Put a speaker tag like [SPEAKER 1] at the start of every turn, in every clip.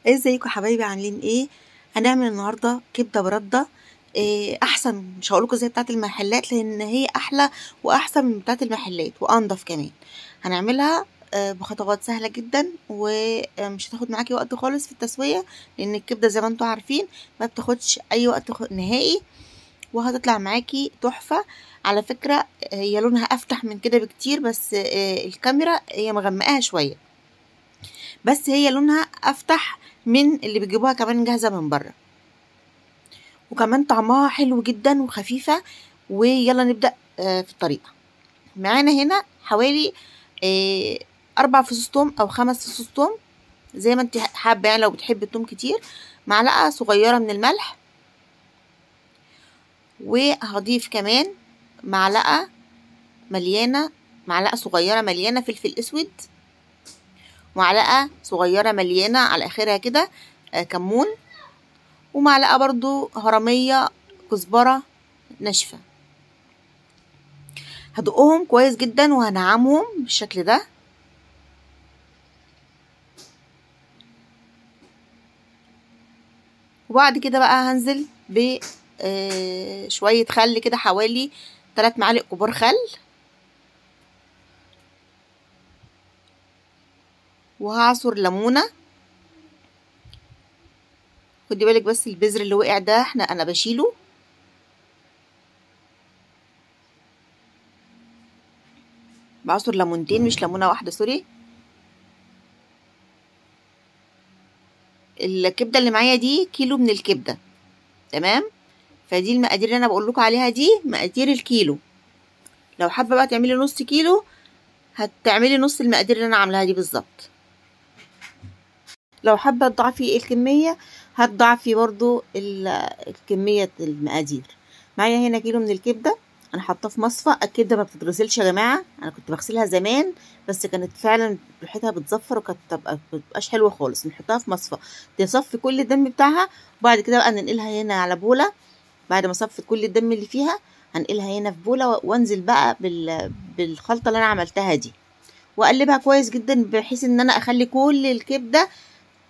[SPEAKER 1] ازيكم حبايبي عاملين ايه؟ هنعمل النهارده كبده برده. احسن، مش هقولكوا زي بتاعه المحلات لان هي احلى واحسن من بتاعه المحلات وانضف كمان. هنعملها بخطوات سهله جدا ومش هتاخد معاكي وقت خالص في التسويه، لان الكبده زي ما انتم عارفين ما بتاخدش اي وقت نهائي، وهتطلع معاكي تحفه. على فكره هي لونها افتح من كده بكتير، بس الكاميرا هي مغمقاها شويه، بس هي لونها افتح من اللي بيجيبوها كمان جاهزه من بره، وكمان طعمها حلو جدا وخفيفه. ويلا نبدا في الطريقه. معانا هنا حوالي 4 فصوص توم او 5 فصوص توم، زي ما انت حابه، يعني لو بتحبي التوم كتير. معلقه صغيره من الملح، وهضيف كمان معلقه معلقه صغيره مليانه فلفل اسود، معلقه صغيره مليانه على اخرها كده كمون، ومعلقه برضو هرميه كزبره ناشفه. هدقهم كويس جدا وهنعمهم بالشكل ده. وبعد كده بقى هنزل ب شويه خل كده، حوالي 3 معالق كبار خل، وهعصر ليمونه. خدي بالك بس البذر اللي وقع ده انا بشيله. بعصر ليمونتين مش ليمونه واحده، سوري. الكبده اللي معايا دي كيلو من الكبده، تمام؟ فدي المقادير اللي انا بقول لكم عليها، دي مقادير الكيلو. لو حابه بقى تعملي نص كيلو هتعملي نص المقادير اللي انا عاملاها دي بالظبط. لو حابه تضاعفي الكميه هتضاعفي برضو الكميه المقادير. معايا هنا كيلو من الكبده، انا حاطاه في مصفى. الكبده ما بتتغسلش يا جماعه، انا كنت بغسلها زمان بس كانت فعلا ريحتها بتزفر وكانت مبتبقاش حلوه خالص. نحطها في مصفى تصفي كل الدم بتاعها، وبعد كده بقى ننقلها هنا على بوله. بعد ما صفت كل الدم اللي فيها هنقلها هنا في بوله، وانزل بقى بالخلطه اللي انا عملتها دي، واقلبها كويس جدا بحيث ان انا اخلي كل الكبده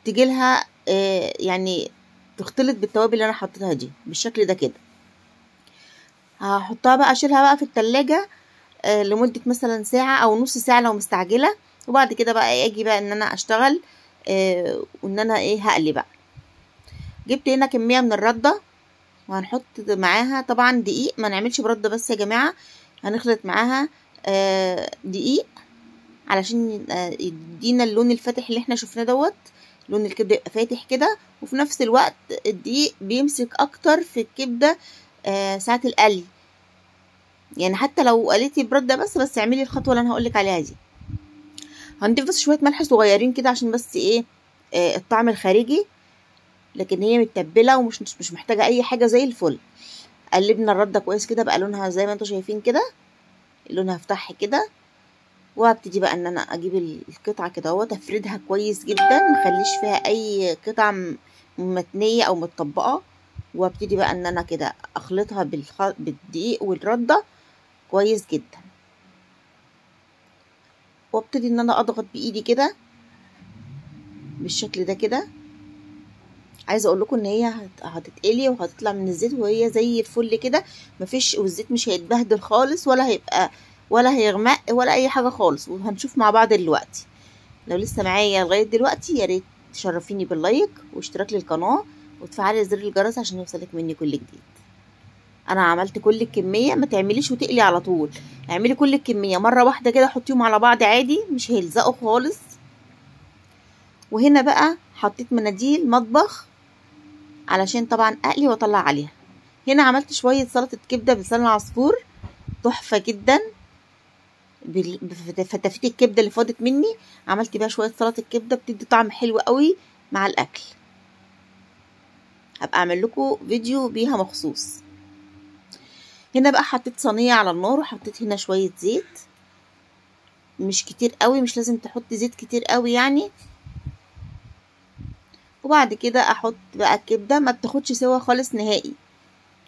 [SPEAKER 1] تجيلها يعني تختلط بالتوابل اللي انا حطيتها دي بالشكل ده كده. هحطها بقى، اشيلها بقى في التلاجة لمدة مثلا ساعة او نص ساعة لو مستعجلة. وبعد كده بقى اجي بقى ان انا اشتغل وان انا هقلي بقى. جبت هنا كمية من الردة، وهنحط معاها طبعا دقيق. ما نعملش برده بس يا جماعة، هنخلط معاها دقيق علشان يدينا اللون الفاتح اللي احنا شفناه دوت. لون الكبده يبقى فاتح كده، وفي نفس الوقت الدقيق بيمسك اكتر في الكبده ساعه القلي. يعني حتى لو قليتي برده بس اعملي الخطوه اللي انا هقولك عليها دي. هنضيف بس شويه ملح صغيرين كده عشان بس الطعم الخارجي، لكن هي متبله ومش محتاجه اي حاجه، زي الفل. قلبنا الرده كويس كده بقى لونها زي ما انتم شايفين كده، لونها فتح كده. وهبتدي بقى ان انا اجيب القطعه كده اهوت، افردها كويس جدا، مخليش فيها اي قطع متنيه او متطبقه. وابتدي بقى ان انا كده اخلطها بالدقيق والرده كويس جدا، وابتدي ان انا اضغط بايدي كده بالشكل ده كده. عايزه اقول لكم ان هي هتتقلي وهتطلع من الزيت وهي زي الفل كده، مفيش، والزيت مش هيتبهدل خالص ولا هيبقى ولا هيغمق ولا اي حاجه خالص. وهنشوف مع بعض دلوقتي. لو لسه معايا لغايه دلوقتي يا ريت تشرفيني باللايك واشتراك للقناه وتفعلي زر الجرس عشان يوصلك مني كل جديد. انا عملت كل الكميه، ما تعمليش وتقلي على طول، اعملي كل الكميه مره واحده كده، حطيهم على بعض عادي مش هيلزقوا خالص. وهنا بقى حطيت مناديل مطبخ علشان طبعا اقلي واطلع عليها. هنا عملت شويه سلطه كبده بلسان العصفور تحفه جدا. فتفيت الكبده اللي فاضت مني، عملت بيها شويه سلطه كبده بتدي طعم حلو قوي مع الاكل. هبقى اعمل لكم فيديو بيها مخصوص. هنا بقى حطيت صينيه على النار، وحطيت هنا شويه زيت، مش كتير قوي، مش لازم تحطي زيت كتير قوي يعني. وبعد كده احط بقى الكبده، ما بتاخدش سوا خالص نهائي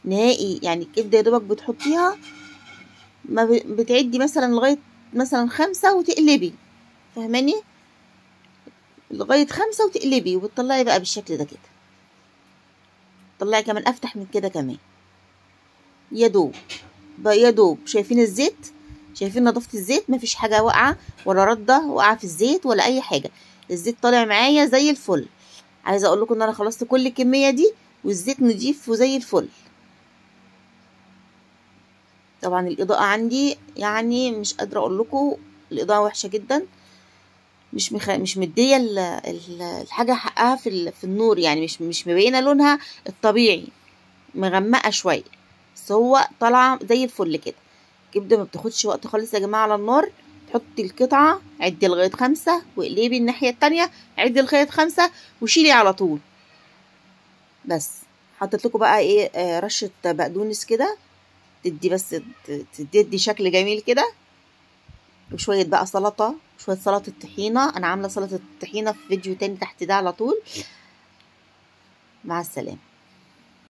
[SPEAKER 1] نهائي، يعني الكبده يا دوبك بتحطيها، ما بتعدي مثلا لغايه مثلا 5 وتقلبي، فاهماني؟ لغاية 5 وتقلبي وبتطلعي بقى بالشكل ده كده. طلعي كمان افتح من كده كمان. يا دوب بقى، يا دوب. شايفين الزيت؟ شايفين نظافة الزيت؟ مفيش حاجة واقعة ولا ردة واقعة في الزيت ولا اي حاجة. الزيت طالع معايا زي الفل. عايزة اقول لكم ان انا خلصت كل الكمية دي والزيت نضيف وزي الفل. طبعا الاضاءة عندي يعني مش قادرة اقول لكم، الاضاءة وحشة جدا، مش مدية الحاجة حقها في النور، يعني مش مبينة لونها الطبيعي، مغمقة شوية، بس هو طالعة زي الفل كده. الكبدة ما بتاخدش وقت خالص يا جماعة على النار. تحطي القطعة، عدي لغاية 5 واقلبي الناحية التانية، عدي لغاية 5 وشيلي على طول. بس حطيت لكم بقى ايه رشة بقدونس كده، تدي بس تدي شكل جميل كده، وشوية بقى سلطة، شوية سلطة طحينة. أنا عاملة سلطة الطحينة في فيديو تاني تحت ده على طول. مع السلامة.